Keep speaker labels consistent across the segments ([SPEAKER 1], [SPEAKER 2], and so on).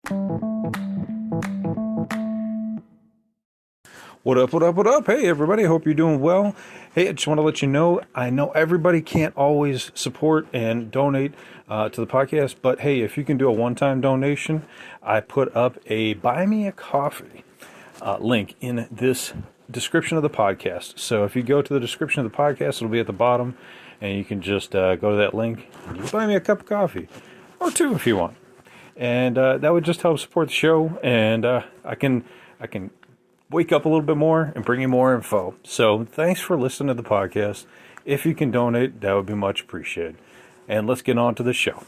[SPEAKER 1] What up, what up, what up? Hey, everybody, hope you're doing well. Hey, I just want to let you know, I know everybody can't always support and donate to the podcast, but hey, if you can do a one-time donation, I put up a Buy Me a Coffee link in this description of the podcast. So if you go to the description of the podcast, it'll be at the bottom, and you can just go to that link, and you can buy me a cup of coffee, or two if you want. And that would just help support the show, and I can wake up a little bit more and bring you more info. So thanks for listening to the podcast. If you can donate, that would be much appreciated. And let's get on to the show.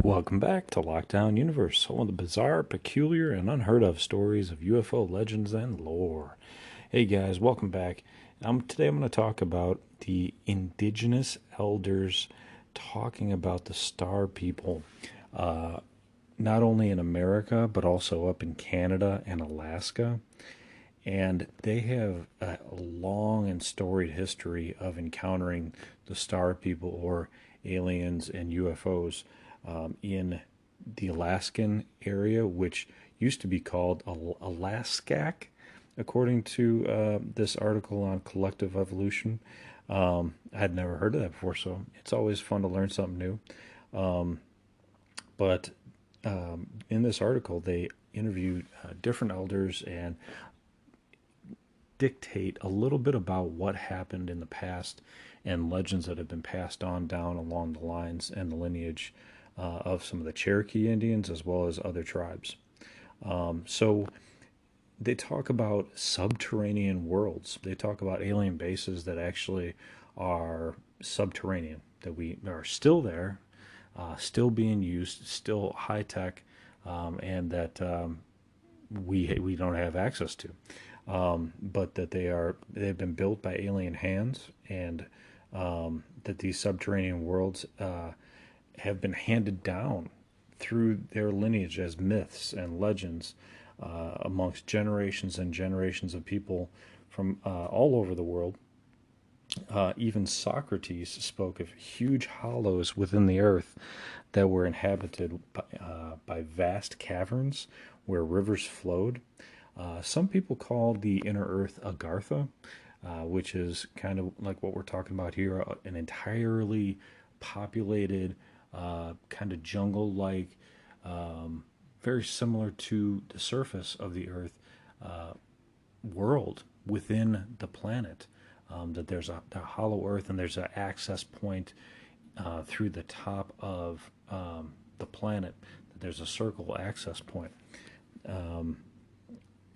[SPEAKER 1] Welcome back to Lockdown Universe, home of the bizarre, peculiar, and unheard of stories of UFO legends and lore. Hey guys, welcome back. Today I'm going to talk about the indigenous elders talking about the star people, not only in America, but also up in Canada and Alaska. And they have a long and storied history of encountering the star people or aliens and UFOs in the Alaskan area, which used to be called Alaskak, according to this article on collective evolution. I had never heard of that before, so it's always fun to learn something new. But in this article, they interviewed different elders and dictate a little bit about what happened in the past and legends that have been passed on down along the lines and the lineage of some of the Cherokee Indians as well as other tribes. So they talk about subterranean worlds. They talk about alien bases that actually are subterranean, that we are still there, still being used, still high tech, and that we don't have access to. But that they've been built by alien hands, and that these subterranean worlds have been handed down through their lineage as myths and legends amongst generations and generations of people from all over the world. Even Socrates spoke of huge hollows within the earth that were inhabited by vast caverns where rivers flowed. Some people call the inner earth Agartha, which is kind of like what we're talking about here, an entirely populated, kind of jungle-like, very similar to the surface of the earth world within the planet. That there's a hollow earth and there's an access point through the top of the planet. That there's a circle access point.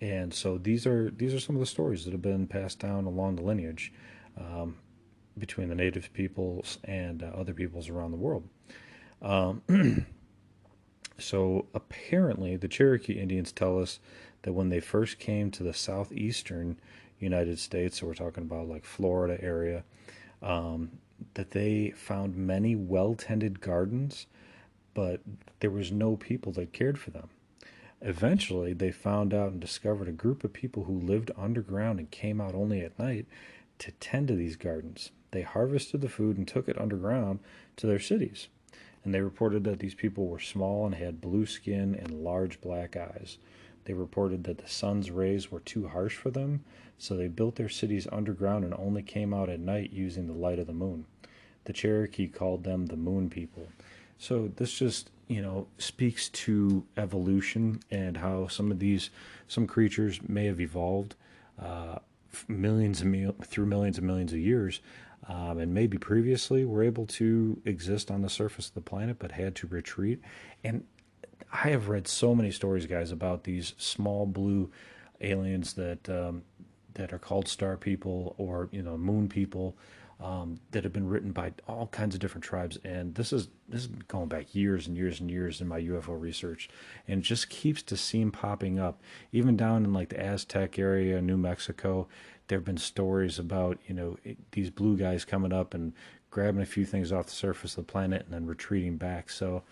[SPEAKER 1] And so these are some of the stories that have been passed down along the lineage between the native peoples and other peoples around the world. So apparently the Cherokee Indians tell us that when they first came to the southeastern United States, so we're talking about like Florida area, that they found many well-tended gardens, but there was no people that cared for them. Eventually, they found out and discovered a group of people who lived underground and came out only at night to tend to these gardens. They harvested the food and took it underground to their cities. And they reported that these people were small and had blue skin and large black eyes. They reported that the sun's rays were too harsh for them, so they built their cities underground and only came out at night using the light of the moon. The Cherokee called them the Moon People. So this just, speaks to evolution and how some creatures may have evolved through millions and millions of years, and maybe previously were able to exist on the surface of the planet but had to retreat. And I have read so many stories, guys, about these small blue aliens that are called star people or moon people, that have been written by all kinds of different tribes. And this is going back years and years and years in my UFO research, and it just keeps to seem popping up. Even down in like the Aztec area, New Mexico, there have been stories about these blue guys coming up and grabbing a few things off the surface of the planet and then retreating back. So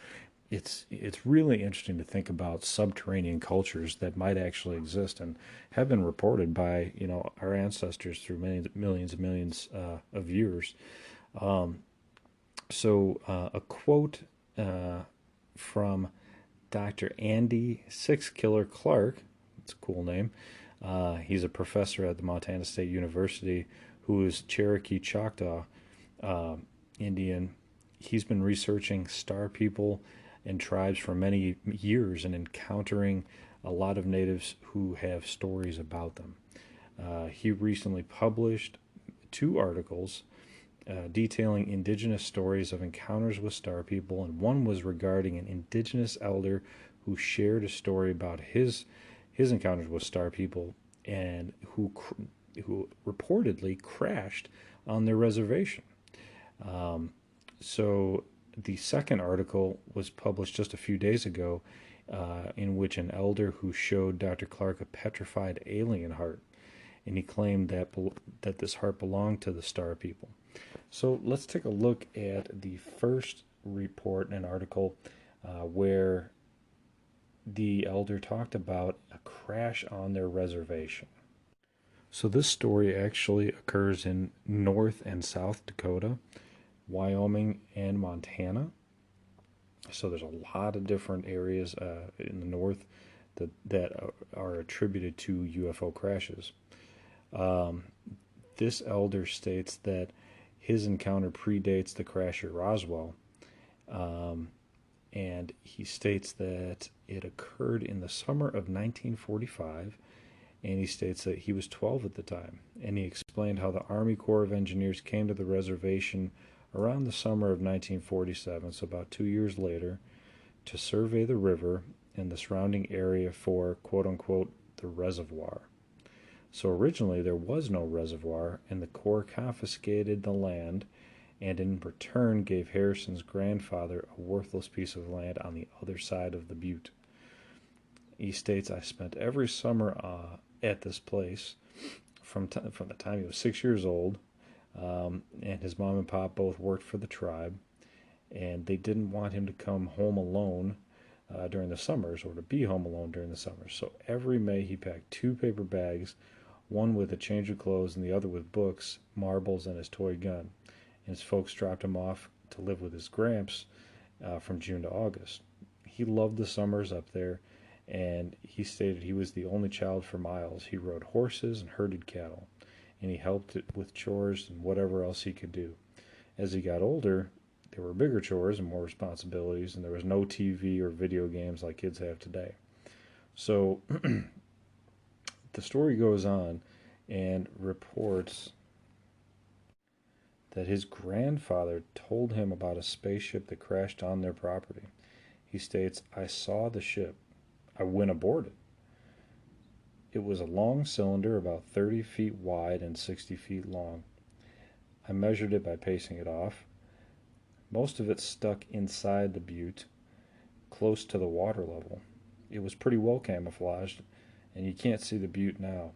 [SPEAKER 1] it's really interesting to think about subterranean cultures that might actually exist and have been reported by our ancestors through millions and millions of years. Um, so a quote uh, from Dr. Andy Six Killer Clark. It's a cool name. He's a professor at the Montana State University who is Cherokee Choctaw uh, Indian. He's been researching star people and tribes for many years and encountering a lot of natives who have stories about them. He recently published two articles detailing indigenous stories of encounters with star people, and one was regarding an indigenous elder who shared a story about his encounters with star people and who reportedly crashed on their reservation. Um, so the second article was published just a few days ago, in which an elder who showed Dr. Clark a petrified alien heart, and he claimed that this heart belonged to the star people. So let's take a look at the first report and article where the elder talked about a crash on their reservation. So this story actually occurs in North and South Dakota, Wyoming, and Montana. So there's a lot of different areas in the north that are attributed to UFO crashes. Um, this elder states that his encounter predates the crash at Roswell, um, and he states that it occurred in the summer of 1945, and he states that he was 12 at the time, and he explained how the Army Corps of Engineers came to the reservation around the summer of 1947, so about 2 years later, to survey the river and the surrounding area for quote unquote the reservoir. So originally there was no reservoir, and the Corps confiscated the land and in return gave Harrison's grandfather a worthless piece of land on the other side of the butte. He states, I spent every summer at this place from the time he was 6 years old, and his mom and pop both worked for the tribe, and they didn't want him to come home alone during the summers or to be home alone during the summers. So every May he packed two paper bags, one with a change of clothes and the other with books, marbles, and his toy gun. And his folks dropped him off to live with his gramps from June to August. He loved the summers up there, and he stated he was the only child for miles. He rode horses and herded cattle, and he helped with chores and whatever else he could do. As he got older, there were bigger chores and more responsibilities, and there was no TV or video games like kids have today. So the story goes on and reports that his grandfather told him about a spaceship that crashed on their property. He states, I saw the ship. I went aboard it. It was a long cylinder about 30 feet wide and 60 feet long. I measured it by pacing it off. Most of it stuck inside the butte, close to the water level. It was pretty well camouflaged, and you can't see the butte now.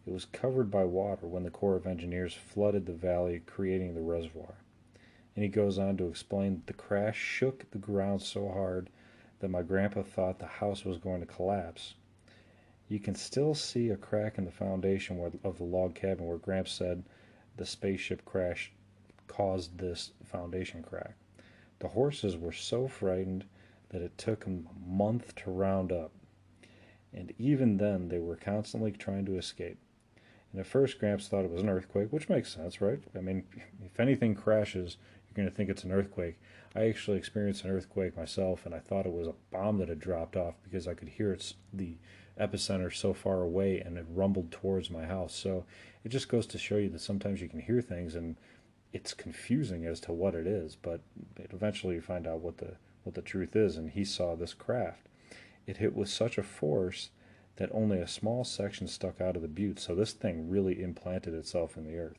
[SPEAKER 1] It was covered by water when the Corps of Engineers flooded the valley, creating the reservoir. And he goes on to explain that the crash shook the ground so hard that my grandpa thought the house was going to collapse. You can still see a crack in the foundation of the log cabin where Gramps said the spaceship crash caused this foundation crack. The horses were so frightened that it took them a month to round up, and even then they were constantly trying to escape. And at first Gramps thought it was an earthquake, which makes sense, right? I mean, if anything crashes, you're going to think it's an earthquake. I actually experienced an earthquake myself, and I thought it was a bomb that had dropped off because I could hear the epicenter so far away, and it rumbled towards my house. So it just goes to show you that sometimes you can hear things and it's confusing as to what it is, but eventually you find out what the truth is. And he saw this craft. It hit with such a force that only a small section stuck out of the butte, so this thing really implanted itself in the earth.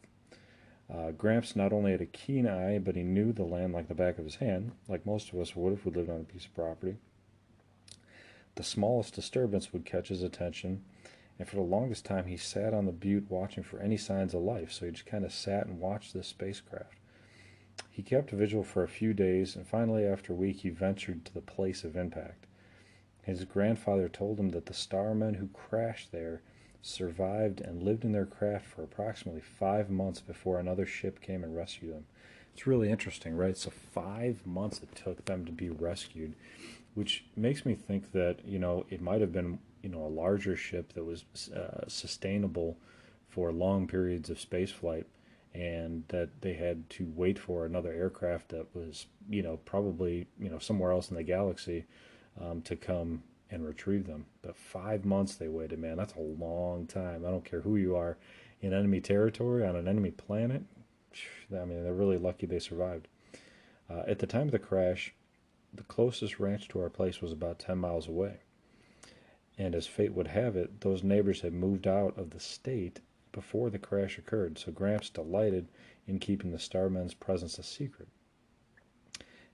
[SPEAKER 1] Gramps not only had a keen eye, but he knew the land like the back of his hand, like most of us would if we lived on a piece of property. The smallest disturbance would catch his attention, and for the longest time he sat on the butte watching for any signs of life, so he just kind of sat and watched this spacecraft. He kept vigil for a few days, and finally, after a week, he ventured to the place of impact. His grandfather told him that the starmen who crashed there survived and lived in their craft for approximately 5 months before another ship came and rescued them. It's really interesting, right? So 5 months it took them to be rescued, which makes me think that it might have been a larger ship that was sustainable for long periods of space flight, and that they had to wait for another aircraft that was probably somewhere else in the galaxy to come and retrieve them. But 5 months they waited, man. That's a long time. I don't care who you are in enemy territory on an enemy planet. I mean, they're really lucky they survived. At the time of the crash, the closest ranch to our place was about 10 miles away. And as fate would have it, those neighbors had moved out of the state before the crash occurred, so Gramps delighted in keeping the Starmen's presence a secret.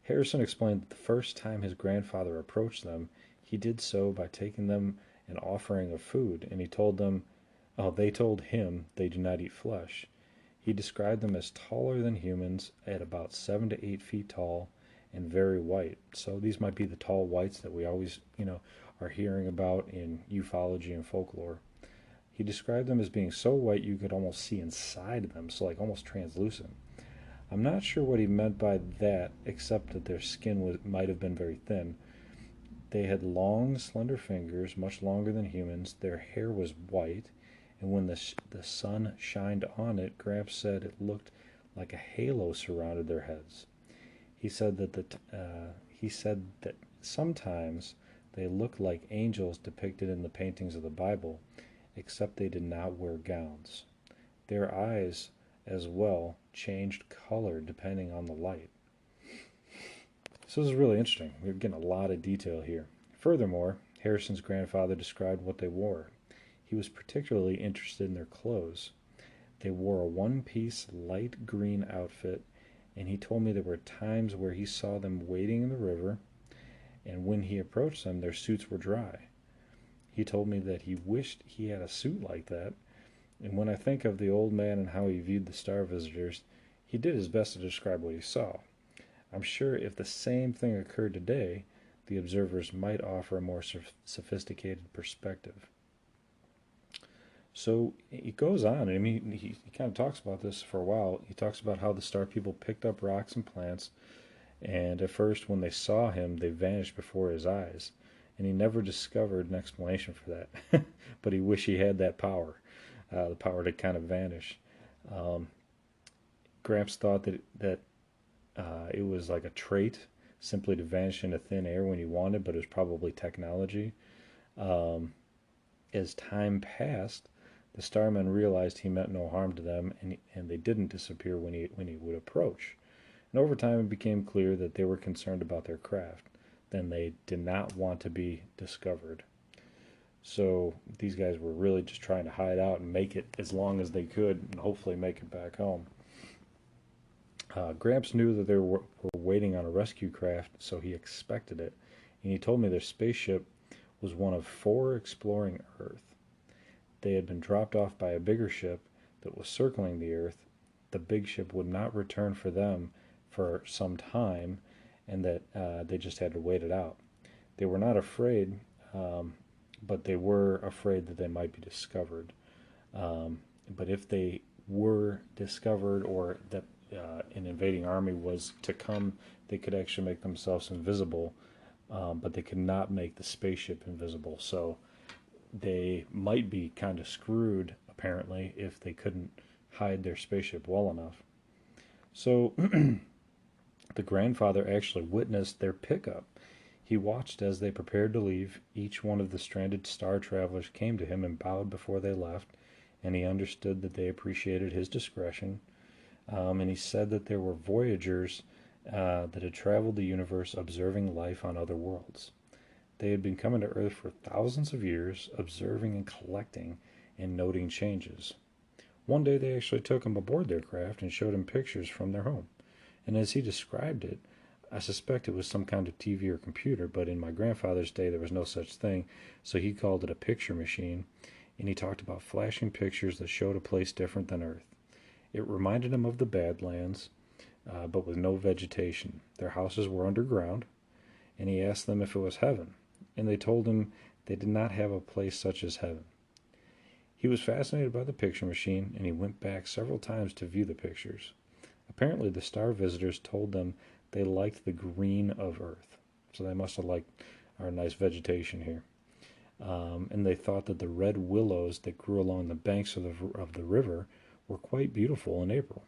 [SPEAKER 1] Harrison explained that the first time his grandfather approached them, he did so by taking them an offering of food, and they told him they do not eat flesh. He described them as taller than humans, at about 7 to 8 feet tall, and very white. So these might be the tall whites that we always, are hearing about in ufology and folklore. He described them as being so white you could almost see inside them, so like almost translucent. I'm not sure what he meant by that, except that their skin might have been very thin. They had long, slender fingers, much longer than humans. Their hair was white, and when the sun shined on it, Gramps said it looked like a halo surrounded their heads. He said that sometimes they looked like angels depicted in the paintings of the Bible, except they did not wear gowns. Their eyes, as well, changed color depending on the light. So this is really interesting. We're getting a lot of detail here. Furthermore, Harrison's grandfather described what they wore. He was particularly interested in their clothes. They wore a one-piece light green outfit, and he told me there were times where he saw them wading in the river, and when he approached them, their suits were dry. He told me that he wished he had a suit like that, and when I think of the old man and how he viewed the star visitors, he did his best to describe what he saw. I'm sure if the same thing occurred today, the observers might offer a more sophisticated perspective. So he goes on, and I mean, he kind of talks about this for a while. He talks about how the star people picked up rocks and plants, and at first, when they saw him, they vanished before his eyes. And he never discovered an explanation for that. But he wished he had that power, the power to kind of vanish. Gramps thought that it was like a trait, simply to vanish into thin air when you wanted, but it was probably technology. As time passed, the starmen realized he meant no harm to them, and they didn't disappear when he would approach. And over time, it became clear that they were concerned about their craft. Then they did not want to be discovered. So these guys were really just trying to hide out and make it as long as they could, and hopefully make it back home. Gramps knew that they were waiting on a rescue craft, so he expected it. And he told me their spaceship was one of 4 exploring Earth. They had been dropped off by a bigger ship that was circling the Earth. The big ship would not return for them for some time, and that they just had to wait it out. They were not afraid, but they were afraid that they might be discovered. But if they were discovered, or that an invading army was to come, they could actually make themselves invisible, but they could not make the spaceship invisible. So they might be kind of screwed, apparently, if they couldn't hide their spaceship well enough. So the grandfather actually witnessed their pickup. He watched as they prepared to leave. Each one of the stranded star travelers came to him and bowed before they left, and he understood that they appreciated his discretion. And he said that there were voyagers that had traveled the universe observing life on other worlds. They had been coming to Earth for thousands of years, observing and collecting and noting changes. One day they actually took him aboard their craft and showed him pictures from their home. And as he described it, I suspect it was some kind of TV or computer, but in my grandfather's day there was no such thing, so he called it a picture machine, and he talked about flashing pictures that showed a place different than Earth. It reminded him of the Badlands, but with no vegetation. Their houses were underground, and he asked them if it was heaven, and they told him they did not have a place such as heaven. He was fascinated by the picture machine, and he went back several times to view the pictures. Apparently, the star visitors told them they liked the green of Earth, so they must have liked our nice vegetation here. And they thought that the red willows that grew along the banks of the river were quite beautiful in April.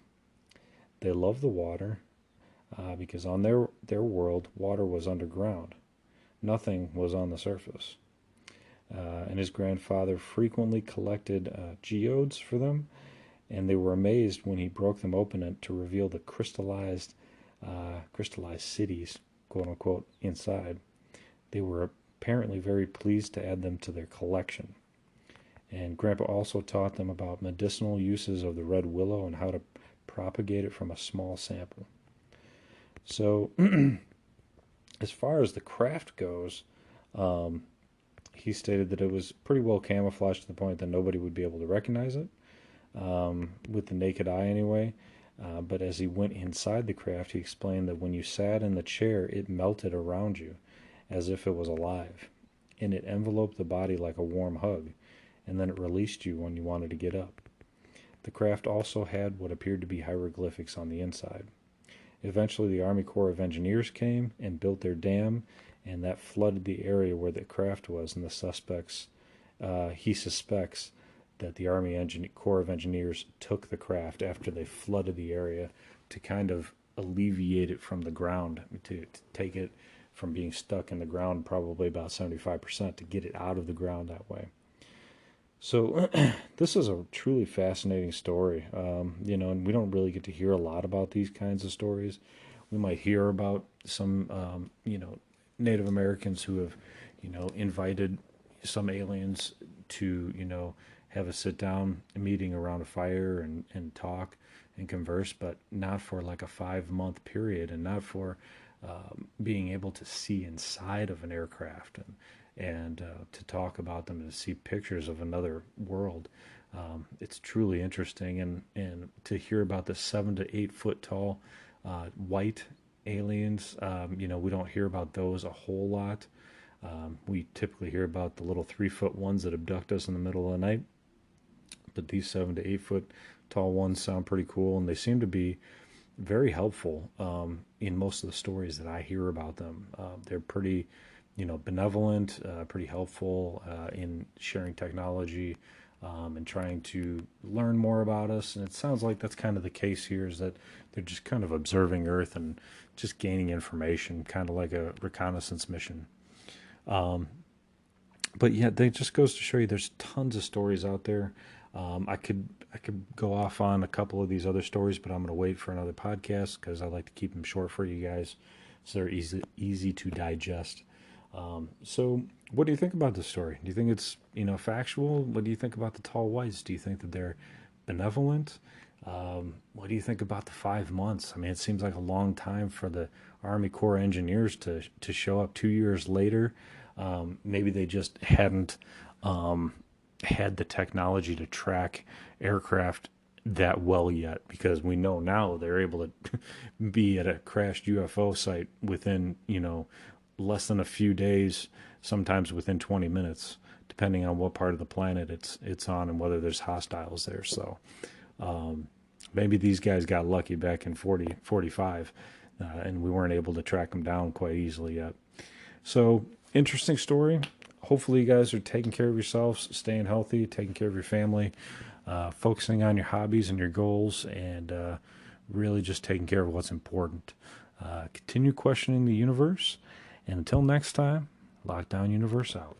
[SPEAKER 1] They loved the water because on their world, water was underground. Nothing was on the surface. And his grandfather frequently collected geodes for them, and they were amazed when he broke them open to reveal the crystallized cities, quote unquote, inside. They were apparently very pleased to add them to their collection. And Grandpa also taught them about medicinal uses of the red willow and how to propagate it from a small sample. So, as far as the craft goes, he stated that it was pretty well camouflaged to the point that nobody would be able to recognize it, with the naked eye anyway. But as he went inside the craft, he explained that when you sat in the chair, it melted around you as if it was alive, and it enveloped the body like a warm hug, and then it released you when you wanted to get up. The craft also had what appeared to be hieroglyphics on the inside. Eventually, the Army Corps of Engineers came and built their dam, and that flooded the area where the craft was, and he suspects that the Corps of Engineers took the craft after they flooded the area to kind of alleviate it from the ground, to take it from being stuck in the ground probably about 75%, to get it out of the ground that way. So this is a truly fascinating story, and we don't really get to hear a lot about these kinds of stories. We might hear about some, Native Americans who have, invited some aliens to, have a sit-down meeting around a fire and talk and converse, but not for like a 5-month period, and not for being able to see inside of an aircraft and to talk about them and to see pictures of another world. It's truly interesting, and to hear about the 7 to 8 foot tall white aliens. We don't hear about those a whole lot. We typically hear about the little 3-foot ones that abduct us in the middle of the night, but these 7 to 8 foot tall ones sound pretty cool, and they seem to be very helpful in most of the stories that I hear about them. They're pretty, benevolent, pretty helpful in sharing technology and trying to learn more about us. And it sounds like that's kind of the case here, is that they're just kind of observing Earth and just gaining information, kind of like a reconnaissance mission. But yeah, that just goes to show you there's tons of stories out there. I could go off on a couple of these other stories, but I'm going to wait for another podcast because I like to keep them short for you guys, so they're easy to digest. So what do you think about this story? Do you think it's factual? What do you think about the tall whites? Do you think that they're benevolent? What do you think about the 5 months? I mean, it seems like a long time for the Army Corps engineers to show up 2 years later. Maybe they just hadn't had the technology to track aircraft that well yet, because we know now they're able to be at a crashed UFO site within, less than a few days, sometimes within 20 minutes, depending on what part of the planet it's on and whether there's hostiles there. So maybe these guys got lucky back in 45, and we weren't able to track them down quite easily yet. So interesting story. Hopefully you guys are taking care of yourselves, staying healthy, taking care of your family, focusing on your hobbies and your goals, and really just taking care of what's important. Continue questioning the universe, and until next time, Lockdown Universe out.